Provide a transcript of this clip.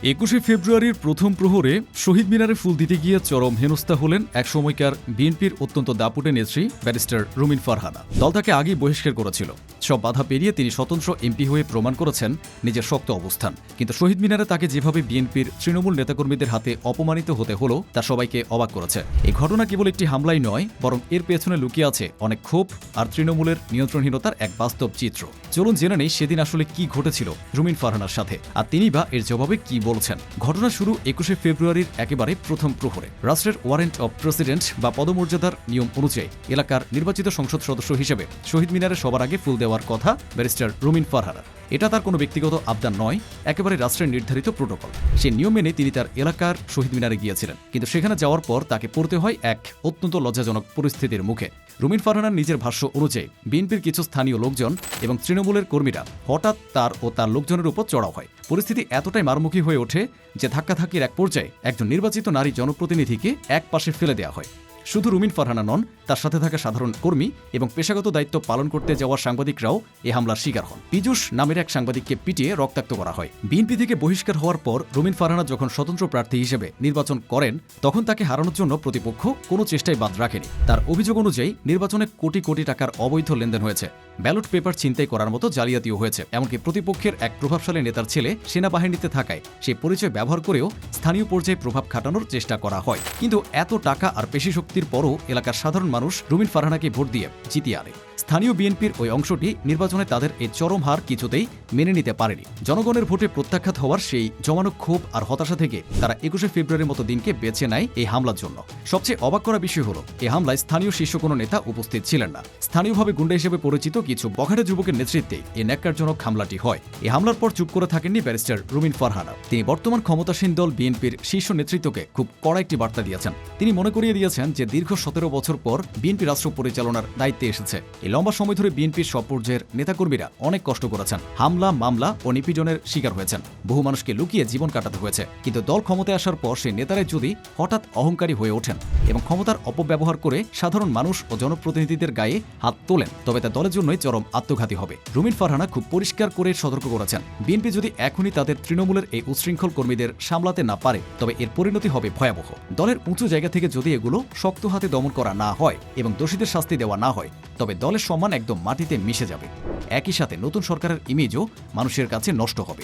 ২১শে ফেব্রুয়ারির প্রথম প্রহরে শহীদ মিনারে ফুল দিতে গিয়ে চরম হেনস্থা হলেন এক সময়কার বিএনপির অত্যন্ত দাপুটে নেত্রী ব্যারিস্টার রুমিন ফারহানা। দল তাকে আগেই বহিষ্কার করেছিল। সব বাধা পেরিয়ে তিনি স্বতন্ত্র এমপি হয়ে প্রমাণ করেছেন নিজের শক্ত অবস্থান। কিন্তু শহীদ মিনারে তাকে যেভাবে বিএনপির তৃণমূল নেতাকর্মীদের হাতে অপমানিত হতে হলো তা সবাইকে অবাক করেছে। এই ঘটনা কেবল একটি হামলাই নয়, বরং এর পেছনে লুকিয়ে আছে অনেক ক্ষোভ আর তৃণমূলের নিয়ন্ত্রণহীনতার এক বাস্তব চিত্র। চলুন জেনে নেই সেদিন আসলে কি ঘটেছিল রুমিন ফারহানার সাথে, আর তিনি বা এর জবাবে কি বলছেন। ঘটনা শুরু ২১শে ফেব্রুয়ারির একেবারে প্রথম প্রহরে। রাষ্ট্রের ওয়ারেন্ট অব প্রেসিডেন্ট বা পদমর্যাদার নিয়ম অনুযায়ী এলাকার নির্বাচিত সংসদ সদস্য হিসেবে শহীদ মিনারে সবার আগে ফুল দেওয়ার কথা ব্যারিস্টার রুমিন ফারহানার। এটা তার কোনো ব্যক্তিগত আবদার নয়, একেবারে রাষ্ট্রের নির্ধারিত প্রোটোকল। সেই নিয়ম মেনে তিনি তার এলাকার শহীদ মিনারে গিয়েছিলেন। কিন্তু সেখানে যাওয়ার পর তাকে পড়তে হয় এক অত্যন্ত লজ্জাজনক পরিস্থিতির মুখে। রুমিন ফারহানার নিজের ভাষ্য অনুযায়ী বিএনপির কিছু স্থানীয় লোকজন এবং তৃণমূলের কর্মীরা হঠাৎ তার ও তার লোকজনের উপর চড়াও হয়। পরিস্থিতি এতটাই মারমুখী হয়ে ওঠে যে ধাক্কাধাক্কির এক পর্যায়ে একজন নির্বাচিত নারী জনপ্রতিনিধিকে এক পাশে ফেলে দেওয়া হয়। শুধু রুমিন ফারহানা নন, তার সাথে থাকা সাধারণ কর্মী এবং পেশাগত দায়িত্ব পালন করতে যাওয়া সাংবাদিকরাও এ হামলার শিকার হন। পীযূষ নামের এক সাংবাদিককে পিটিয়ে রক্তাক্ত করা হয়। বিএনপি থেকে বহিষ্কার হওয়ার পর রুমিন ফারহানা যখন স্বতন্ত্র প্রার্থী হিসেবে নির্বাচন করেন, তখন তাকে হারানোর জন্য প্রতিপক্ষ কোনো চেষ্টাই বাদ রাখেনি। তার অভিযোগ অনুযায়ী নির্বাচনে কোটি কোটি টাকার অবৈধ লেনদেন হয়েছে, ব্যালট পেপার ছিনতাই করার মতো জালিয়াতিও হয়েছে। এমনকি প্রতিপক্ষের এক প্রভাবশালী নেতার ছেলে সেনাবাহিনীতে থাকায় সেই পরিচয় ব্যবহার করেও স্থানীয় পর্যায়ে প্রভাব খাটানোর চেষ্টা করা হয়। কিন্তু এত টাকা আর পেশি শক্তির পরও এলাকার সাধারণ মানুষ রুমিন ফারহানাকে ভোট দিয়ে জিতিয়ে আনে। স্থানীয় বিএনপির ওই অংশটি নির্বাচনে তাদের এই চরম হার কিছুতেই মেনে নিতে পারেনি। জনগণের ভোটে প্রত্যাখ্যাত হওয়ার সেই জমানো ক্ষোভ আর হতাশা থেকে তারা ২১শে ফেব্রুয়ারির মতো দিনকে বেছে নেয় এই হামলার জন্য। সবচেয়ে অবাক করা বিষয় হলো, এই হামলায় স্থানীয় শীর্ষ কোনো নেতা উপস্থিত ছিলেন না। স্থানীয়ভাবে গুন্ডা হিসেবে পরিচিত কিছু বখাটে যুবকের নেতৃত্বে এই ন্যাক্কারজনক হামলাটি হয়। এই হামলার পর চুপ করে থাকেননি ব্যারিস্টার রুমিন ফারহানা। তিনি বর্তমান ক্ষমতাসীন দল বিএনপির শীর্ষ নেতৃত্বকে খুব কড়া একটি বার্তা দিয়েছেন। তিনি মনে করিয়ে দিয়েছেন যে দীর্ঘ ১৭ বছর পর বিএনপি রাষ্ট্র পরিচালনার দায়িত্বে এসেছে। এই লম্বা সময় ধরে বিএনপির সব পর্যায়ের নেতাকর্মীরা অনেক কষ্ট করেছেন, হামলা, মামলা ও নিপীড়নের শিকার হয়েছেন। বহু মানুষকে লুকিয়ে জীবন কাটাতে হয়েছে। কিন্তু দল ক্ষমতায় আসার পর সেই নেতারাই যদি হঠাৎ অহংকারী হয়ে ওঠেন এবং ক্ষমতার অপব্যবহার করে সাধারণ মানুষ ও জনপ্রতিনিধিদের গায়ে হাত তোলেন, তবে তা দলের জন্যই চরম আত্মঘাতী হবে। রুমিন ফারহানা খুব পরিষ্কার করে সতর্ক করেছেন, বিএনপি যদি এখনই তাদের তৃণমূলের এই উচ্ছৃঙ্খল কর্মীদের সামলাতে না পারে, তবে এর পরিণতি হবে ভয়াবহ। দলের উঁচু জায়গা থেকে যদি এগুলো শক্ত হাতে দমন করা না হয় এবং দোষীদের শাস্তি দেওয়া না হয়, তবে দলের সম্মান একদম মাটিতে মিশে যাবে। একই সাথে নতুন সরকারের ইমেজও মানুষের কাছে নষ্ট হবে।